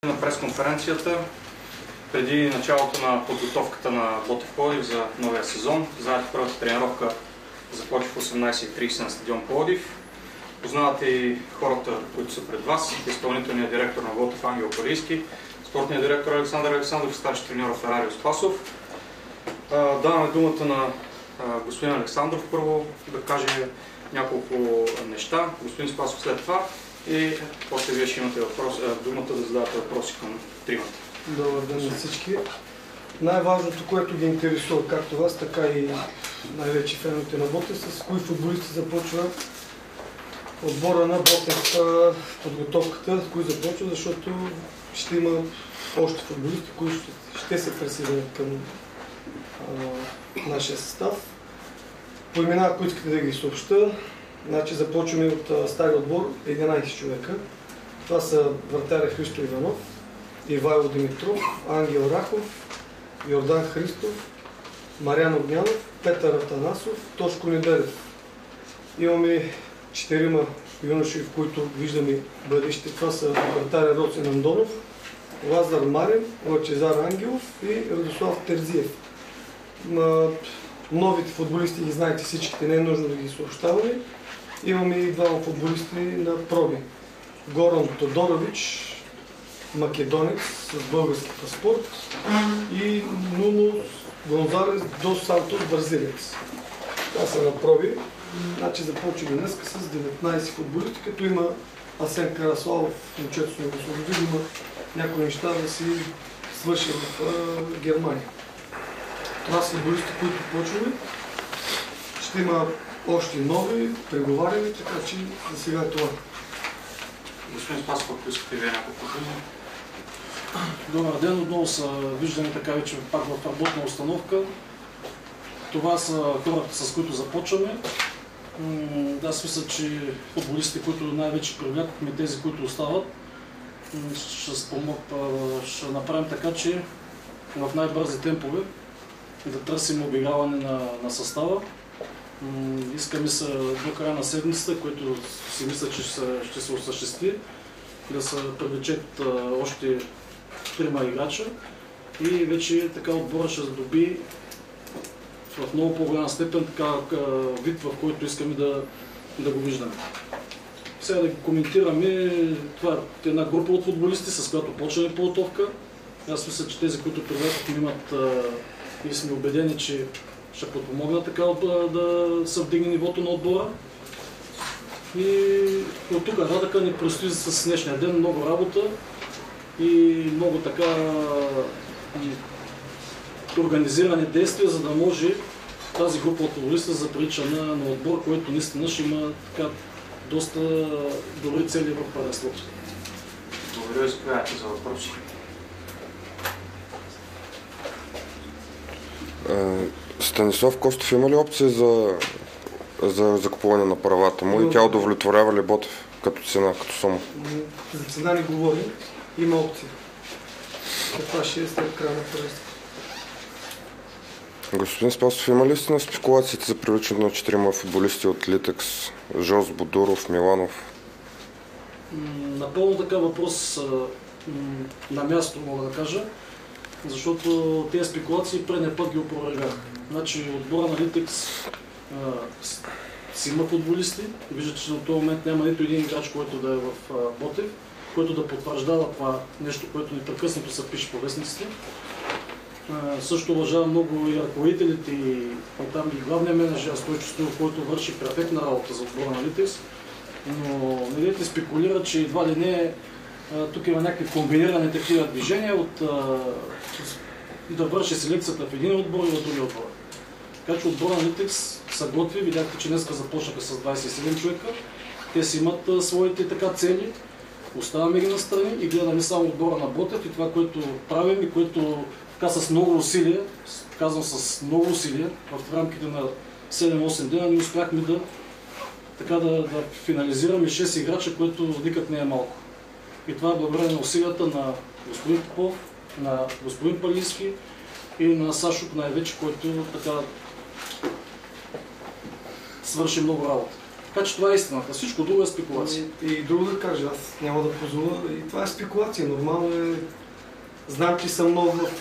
На пресконференцията преди началото на подготовката на Ботев Пловдив за новия сезон. Знаете, първата тренировка започва в 18:30 на стадион Пловдив. Познавате и хората, които са пред вас. Изпълнителният директор на Ботев Ангел Парийски, спортният директор Александър Александров, старши треньор Ферарио Спасов. Даваме думата на господин Александров първо да каже няколко неща. Господин Спасов след това. И после вие ще имате думата да задавате въпроси към тримата. Добър ден на всички. Най-важното, което ги интересува както вас, така и най-вече феновете на Ботев, с кои футболисти започва отбора на Ботев подготовката, с кои започва, защото ще има още футболисти, които ще се присъединят към нашия състав. По имена, ако искате да ги съобща, значи започваме от стария отбор, 11 човека. Това са вратаря Христо Иванов, Ивайло Димитров, Ангел Рахов, Йордан Христов, Мариан Огнянов, Петър Атанасов, Тошко Неделев. Имаме 4 юноши, в които виждаме бъдеще. Това са вратаря Росен Андонов, Лазар Марин, Лъчезар Ангелов и Радослав Терзиев. Новите футболисти ги знаете всичките, не е нужно да ги съобщаваме. Имаме и двама футболисти на проби. Горан Тодорович, македонец с български паспорт, и Нуно Гонзалес дос Сантос, бразилец. Това са на проби. Значи започваме днес с 19 футболисти, като има Асен Караславов, момчето сме го освободили, има някои неща да си свърши в Германия. Това са футболисти, които почваме. Ще има още нови, преговаряни, така че за сега е това. Господин Спасов, ако искате вие няколко думи. Добър ден, отново са виждаме така вече пак в работна установка. Това са хората, с които започваме. Аз мисля, че футболистите, които най-вече привлякохме, тези, които остават, ще направим така, че в най-бързи темпове да търсим обиграване на състава. Искаме се до края на седмицата, което си мисля, че ще се осъществи, да се привлечат още 3 играча и вече така отбора ще задоби в много по-голяма степен така вид, в който искаме да го виждаме. Сега да коментираме, това е една група от футболисти, с която почваме подготовка. Аз мисля, че тези, които привлякохме, имат и сме убедени, че ще подпомогнат така да се вдигне нивото на отбора. И от тук нататък ни предстои с днешния ден много работа и много така организирани действия, за да може тази група от футболисти да заприлича на отбор, който наистина ще има така доста добри цели в първенството. Благодаря ви, заповядайте за въпроси. Станислав Костов има ли опция за закупуване на правата му и тя удовлетворява ли Ботев като цена, като сума? За цена не говорим, има опция. Каква ще е след края на първенството? Господин Спасов, има ли сте на спекулациите за привличането на 4 футболисти от Литекс, Жоз Бодуров, Миланов? Напълно така въпрос на място, мога да кажа, защото тези спекулации предния път ги опровергах. Значи отбора на Литекс си има футболисти. Виждате, че до този момент няма нито един играч, който да е в Ботев, който да потвърждава това нещо, което непрекъснато се пише по вестниците. Също уважавам много и ръководителите и там и главния менеджер Стойчо Стоилов, който върши перфектна работа за отбора на Литекс. Но недейте спекулира, че едва ли не тук има някакви комбинирани такива движения да върши селекцията в един отбор и в другия отбор. Така че отбора на Литекс са готви. Видяхте, че днес започнаха с 27 човека. Те си имат своите така цели. Оставаме ги настрани и гледаме само отбора на Ботев и това, което правим и което така с много усилия, казвам с много усилия, в рамките на 7-8 дена ние успяхме да финализираме 6 играча, което никак не е малко. И това е благодарение на усилията на господин Попов, на господин Палийски и на Сашо най-вече, който така свърши много работа. Така че това е истината. Всичко друго е спекулация. И друго да кажа, аз няма да позволя. И това е спекулация. Нормално е. Знам, че съм нов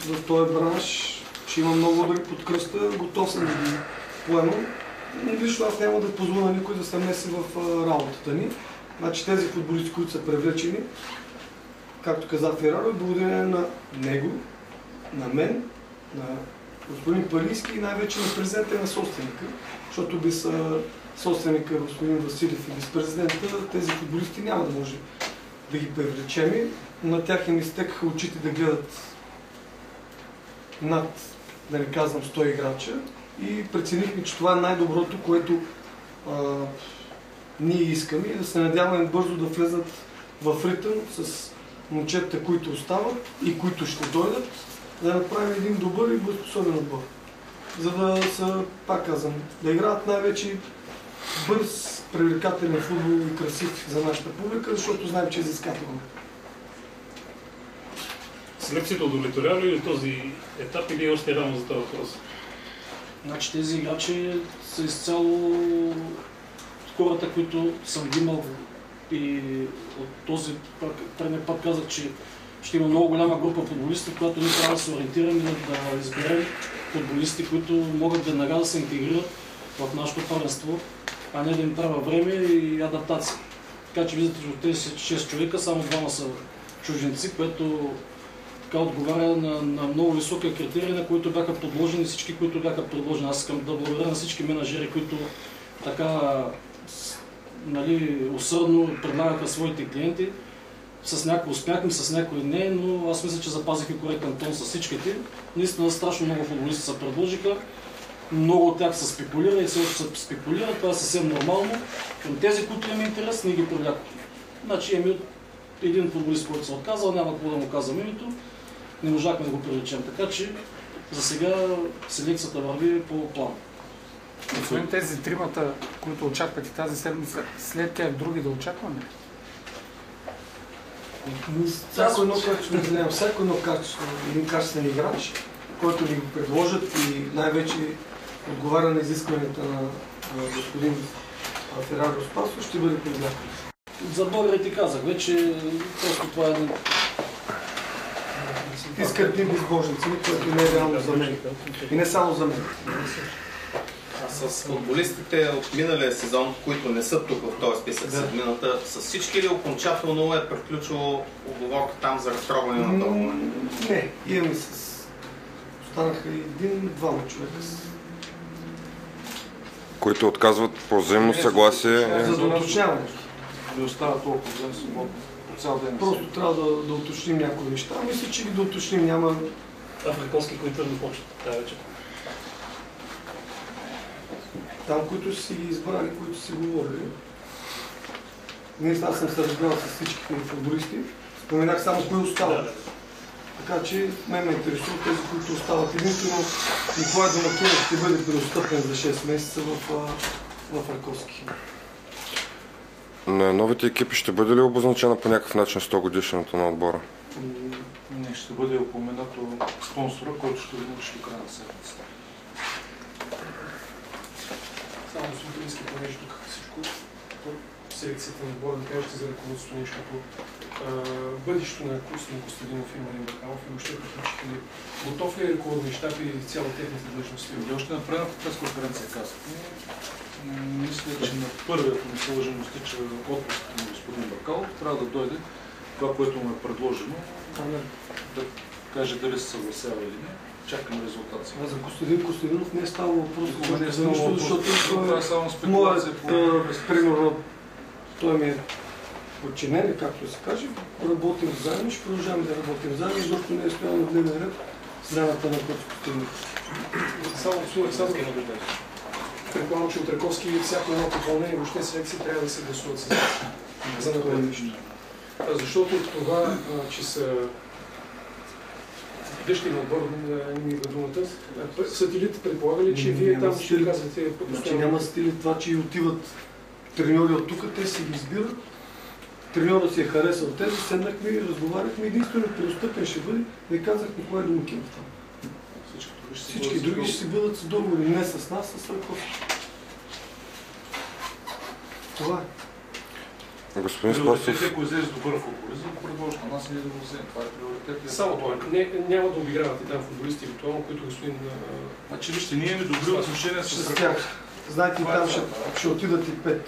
в този бранш, че има много удари под кръста, готов съм да ги поемам. Но лично аз няма да позволя никой да се меси в работата ни. Значи тези футболисти, които са привлечени, както каза Фераро, благодарение на него, на мен, на господин Палийски и най-вече на президента и на собственика, защото без собственика господин Василев и без президента тези футболисти няма да може да ги привлечем. На тях им изтекаха очите да гледат над, да не казвам, 100 играча и преценихме, че това е най-доброто, което ние искаме и да се надяваме бързо да влезат в ритъм с момчетата, които остават и които ще дойдат, да направим един добър и боеспособен отбор. За да са, пак казвам, да играят най-вече бърз, привлекателен футбол и красив за нашата публика, защото знаем, че е изискателно. Селекцията удовлетворява ли този етап или още рано за този въпрос? Значи тези играчи са изцяло хората, които съм ги имал и от този предния път казах, че ще има много голяма група футболисти, в която ние трябва да се ориентираме да изберем футболисти, които могат веднага да се интегрират в нашето първенство, а не да им трябва време и адаптация. Така че виждате, че от тези 6 човека само 2 са чужденци, което така отговаря на много високия критерий, на които бяха подложени всички, които бяха предложени. Аз искам да благодаря на всички менажери, които така усърдно предлагаха своите клиенти. С някои успяхме, с някои не, но аз мисля, че запазиха коректен тон с всичките. Наистина страшно много футболисти се предложиха. Много от тях са спекулирали и също се спекулират. Това е съвсем нормално. Към тези, които имаме интерес, ние ги привлякохме. Значи имаме един футболист, който се отказал, няма какво да му казвам името. Не можахме да го привлечем. Така че за сега селекцията върви по план. Освен тези тримата, които очаквате тази седмица, след тях други да очакваме? Всяко едно качество, един качествен играч, който ни го предложат и най-вече отговаря на изискванията на господин Фераро Спасо, ще бъде привлякан. За българите казах, вече просто това е... Искат ни безбожници, което не е реално за мен. И не само за мен. А с футболистите от миналия сезон, които не са тук в този списък с миналата, с всички ли окончателно е приключило оговорка там за разтрогване на договора? Не, имаме останаха един-двама човека. Които отказват по взаимно съгласие. За да уточняваме. Да остава толкова ден свободно. Цял ден. Просто трябва да уточним някои неща. Мисля, че ги да уточним, няма... Африкански които не почват тази вечер. Там, които си ги избрали, които си говорили. Аз съм се разбрал с всичките футболисти. Споменах само кои остават. Така че ме интересува тези, които остават. Единствено Николай Домакинов ще бъде преотстъпен за 6 месеца в Раковски. На новите екипи ще бъде ли обозначена по някакъв начин 100 годишната на отбора? Не, ще бъде упоменато спонсора, който ще научи до края на седмицата. Само Сутински, понеже тук всичко селекцията на отбора, да кажете за ръководството нещото. Бъдещето на Костин Костадинов и Марин Бакалов и въобще приключите ли? Готов ли е ръководни щаб и цяло техните длъжности? И още на предната пресконференция казахме. Мисля, че на първия, ако не се лъжа, изтича отпуската на господин Бакалов, трябва да дойде това, което му е предложено, да каже дали се съгласява или не. Чакаме резултати. За Костадин Костадинов не е става въпрос за нищо, защото това е само спекулация по... примерно, той ми е подчинен, както се каже, работим заедно, ще продължаваме да работим заедно, защото не е стоял на дневен ред смяната на Костадинов. Само господин Александър, предполагам, че от Раковски всяко едно попълнение, въобще селекции трябва да се гласуват с за напредващо. Защото това, че са дъщи на отбора, не ми идва думата, сателит предполага ли, че вие там ще казвате... Значи няма стили това, че отиват треньори от тук, те си ги избират. Треньорът си е харесал тези, седнахме и разговаряхме. Единствено преотстъпен ще бъде, не казахме кой е домакин там. Всички други ще си бъдат с договори, не с нас, с Раковски. Това е. Господин Спасов. Приоритет, ако излезе добър футболист, да го предложи на нас и ние да го вземем. Това е приоритет. Само това. Няма да обиграват и там футболисти, евентуално, които господин... Значи вижте, ние имаме добри отношения с тях. Знаете, там ще отидат и 5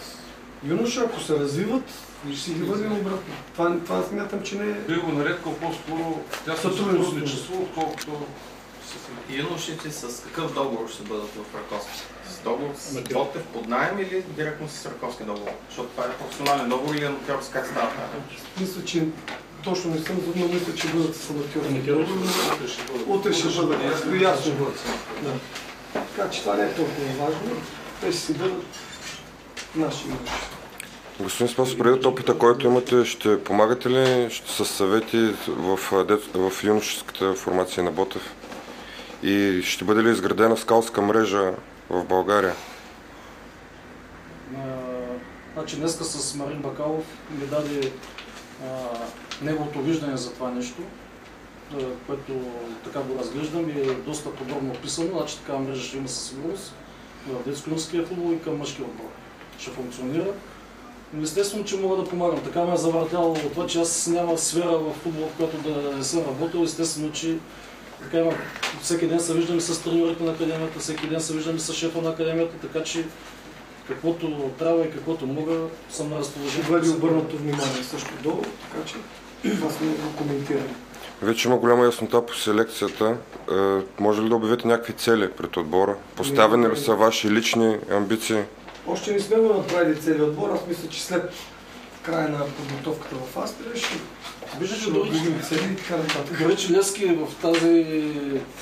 юноша, ако се развиват, и ще си ги върнем обратно. Това смятам, че не е... Би го нарекал по-скоро тясно сътрудничество, отколкото... Юношите с какъв договор ще бъдат в Раковски? С договор с Ботев под наем или директно с Раковски договор? Защото това е професионален договор или аматьорски, как става това? Мисля, че точно не съм, но мисля, че бъдат с аматьорски. Утре ще бъдат, ясно бъдат. Така че това не е толкова важно. Те ще си бъдат наши юноши. Господин Спасов, преди опита, който имате, ще помагате ли с съвети в юношеската формация на Ботев? И ще бъде ли изградена скаутска мрежа в България? Значи днеска с Марин Бакалов ми даде неговото виждане за това нещо, което така го разглеждам и е доста подробно описано. Значи такава мрежа ще има със сигурност в детско-юношеския футбол и към мъжкия отбор. Ще функционира. Естествено, че мога да помагам. Така ме е завъртяло от това, че аз няма сфера в футбол, в която да не съм работил. Естествено, че така има. Всеки ден се виждаме с треньорите на академията, всеки ден се виждаме с шефа на академията, така че каквото трябва и каквото мога, съм на разположение. Ще бъде обърнато внимание също долу, така че това сме го коментирали. Вече има голяма яснота по селекцията. Може ли да обявите някакви цели пред отбора? Поставени ли са ваши лични амбиции? Още не сме го направили целият отбор. Аз мисля, че след края на подготовката в Австрия ще обявим цели и така нататък. Вече Левски в тази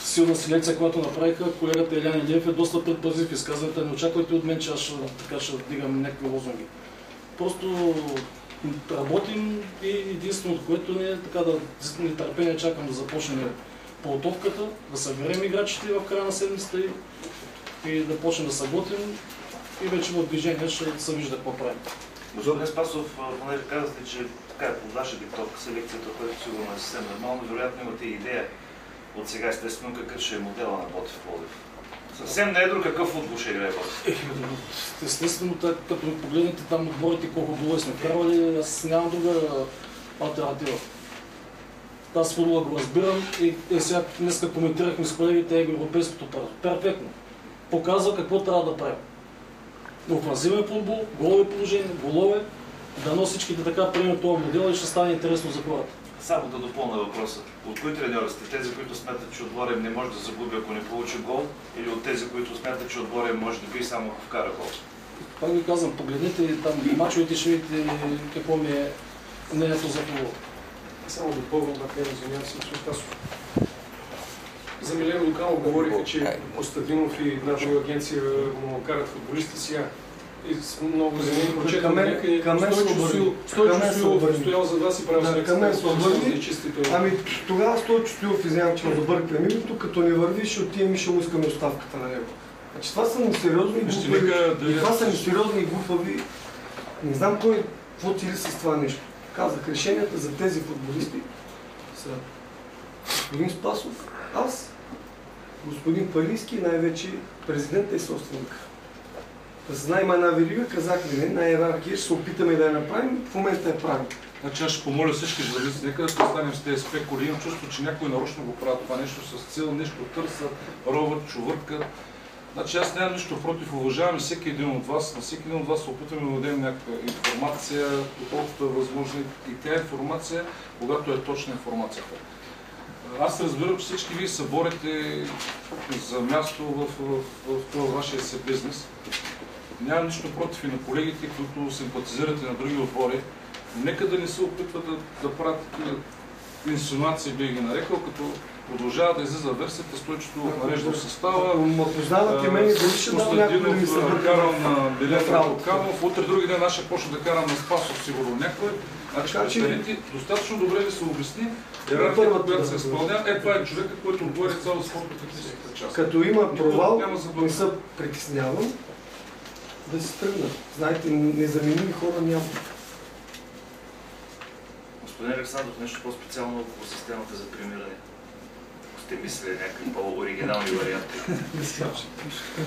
силна селекция, която направиха, колегата Елян Илиев е доста предпазив. Изказвате, не очаквайте от мен, че аз ще вдигам някакви лозунги. Просто работим и единственото, което не е така да нетърпение чакам да започне подготовката, да съберем играчите в края на седмицата и да почнем да се готвим и вече в движение ще се вижда какво правим. Господин Спасов, понеже казахте, че така е под ваша диктовка селекцията, което сигурно е съвсем нормално, вероятно имате идея от сега естествено какъв ще е модела на Ботев Пловдив. Съвсем не е друг какъв футбол ще играе Ботев. Естествено, като погледнете там отборите колко голове сме вкарвали, аз нямам друга алтернатива. Аз футбола го разбирам и сега днеска коментирахме с колегите европейското право. Перфектно. Показва какво трябва да правим. Офанзивен футбол, голови положение, голове, дано всичките така приемат този модел и ще стане интересно за хората. Само да допълня въпроса. От кои треньори сте? Тези, които смятат, че отборен не може да загуби, ако не получи гол, или от тези, които смятат, че отборен може да би само ако вкара гол? Пак ви казвам, погледнете там мачовете, ще видите какво ми е мнението за футбол. Само допълвам да не извинявам се, господин Тасов. За Милен Лукано говориха, че Костадинов и една друга агенция му карат футболисти сега. И много за мен прочетам някъде. Стойчо Стоилов стоял за вас и прави селекция. Ами тогава Стойчо Стоилов, извинявам, че ме забъркам името, като не върви, ще отидем и ще му искаме оставката на него. Значи това са несериозни и глупави. Това са несериозни и глупави. Не знам кой какво цели с това нещо. Казах, решенията за тези футболисти са господин Спасов, аз, господин Парийски и най-вече президента и собственика. Да се знае, има една верига, казахме не, на иерархия, ще се опитаме да я направим, в момента я правим. Значи аз ще помоля всички журналисти, нека да останем с тези спекули. Имам чувство, че някой нарочно го правят това нещо с цел, нещо търсят, роват, чувъркат. Значи аз нямам нищо против, уважавам всеки един от вас. На всеки един от вас се опитваме да дадем някаква информация, доколкото е възможно и тя информация, когато е точна информацията. Аз разбирам, че всички вие се борите за място в този вашия си бизнес. Нямам нищо против и на колегите, които симпатизирате на други отбори. Нека да не се опитват да правят инсинуации, би ги нарекал, като продължава да излиза версията, Стойчето нарежда в състава. Познавате мен и дали ще дам някой да ми се карам на Белята Луканов, утре други ден аз ще почна да карам на Спасов, сигурно някой. Значи, достатъчно добре да се обясни иерархията, която се изпълнява. Това е човека, който отговаря цяло спортно-техническата част. Като има провал, не се притеснявам да се тръгнат. Знаете, незаменими хора няма. Господин Александров, нещо по-специално по системата за премиране. Ако сте мислили някакви по-оригинални варианти.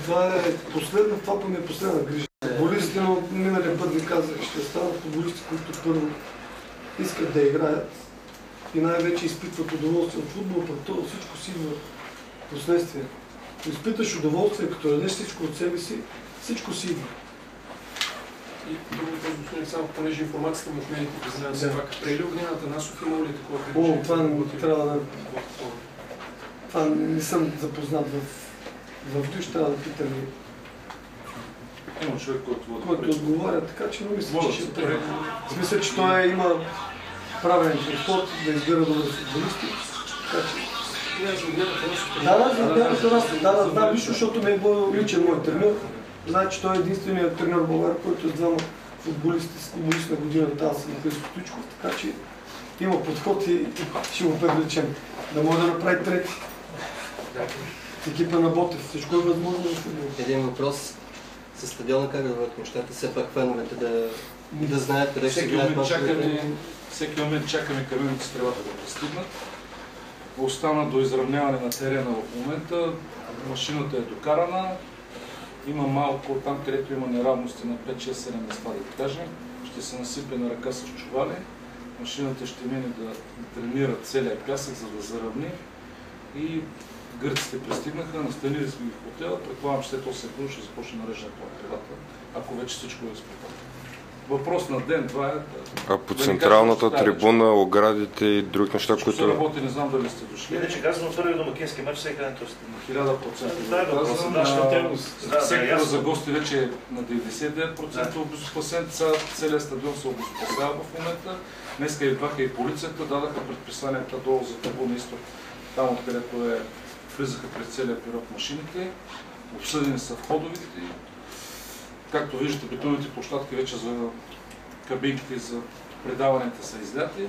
Това е последна, това ми е последна грижа. футболисти, но миналия път ви казах, ще станат футболисти, които първо искат да играят и най-вече изпитват удоволствие от футбол, пък то всичко си идва в последствие. Ако изпиташ удоволствие, като дадеш всичко от себе си, всичко си идва. И другото, господин Александров, понеже информацията в медиите признава все пак, преди огнената Насов има ли такова предложение? Това не трябва да... Това не съм запознат в Дюш, трябва да питам и Има човек, който отговаря, така че не мисля, че ще трябва. Мисля, че той има правилен подход да избира добри футболисти. Така че... Да, лично, защото ме е личен мой треньор. Знае, че той е единственият треньор в България, който е двама футболисти с футболист на годината, аз съм Христо Стоичков, така че има подход и ще го привлечем. Да може да направи трети. В екипа на Ботев. Всичко е възможно в футбол. Един въпрос. Със стадиона как да върват нещата? Все пак феновете да знаят къде ще играят мачовете. Всеки момент чакаме камионите с тревата да пристигнат. Остана до изравняване на терена в момента. Машината е докарана. Има малко там, където има неравности на 5-6-7 места, да кажем. Ще се насипе на ръка с чували. Машината ще мине да тренира целия пясък, за да заравни. И гърците пристигнаха, настанили сме ги в хотела. Предполагам, че след 8 секунди ще започне нареждането на телата, ако вече всичко е изпълнено. Въпрос на ден, това е... А по централната трибуна, оградите и други неща, които... Ще работи, не знам дали сте дошли. Иначе казвам, първи домакински матч всеки ден търсите. 1000%. Сектора за гости вече е на 99% обезопасен. Целият стадион се обезопасява в момента. Днеска идваха и полицията, дадаха предписанията долу за трибуна изток, там откъдето влизаха през целия период машините. Обсъдени са входовите. Както виждате, бетонните площадки вече за кабинките и за предаванията са изляти.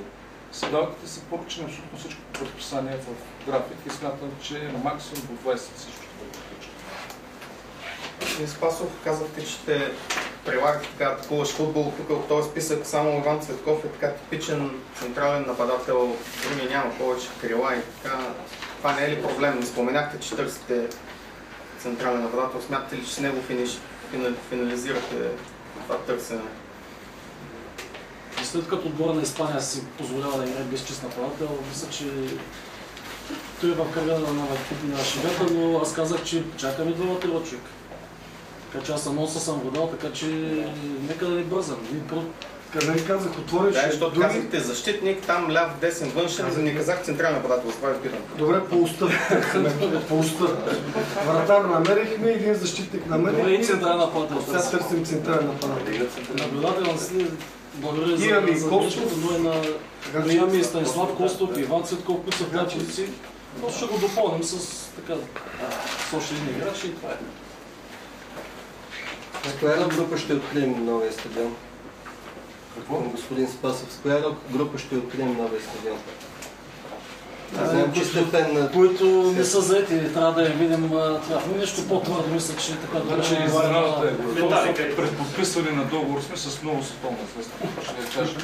Седалките са поръчени, абсолютно всичко по предписание в график и смятам, че максимум до 20 всичко ще бъде включено. Господин Спасов, казахте, че ще прилагате така атакуваш футбол. Тук от този списък само Иван Цветков е така типичен централен нападател. Други няма повече крила и така. Това не е ли проблем? Не споменахте, че търсите централен нападател. Смятате ли, че с него финализирате това търсене? И след като отбора на Испания си позволява да играе без чист нападател, мисля, че той е в кръга на шегата, но аз казах, че чакаме двама трева човек. Така че аз анонса съм го дал, така че нека да не бързам. Къде казах, отвориш... Да, защото казахте защитник, там ляв, десен, външен, не казах централен нападател, това е питам. Добре, по уста. По уста. Вратар намерихме, един защитник намерихме. Добре, и централен нападател. Сега търсим централен нападател. Наблюдател си, благодаря за Костов, но и имаме и Станислав Костов, и Иван Цветков, които са в тази позиции. Просто ще го допълним с така още един играч и това е. С коя група ще открием новия стадион? Какво? Господин Спасов, с коя група ще открием новия стадион? Знам, че сте фен на... Които не са заети, трябва да я видим това. Нещо по-твърдо, мисля, че така Значи изненадата е пред подписване на договор сме с много световна известна. Ще я кажа,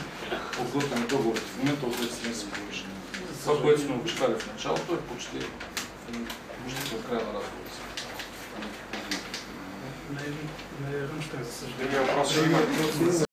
подготвяме договорите. В момента от двете се повишени. Това, което сме обещали в началото, е почти в края на разговора. Не е Ръмщен, за съжаление.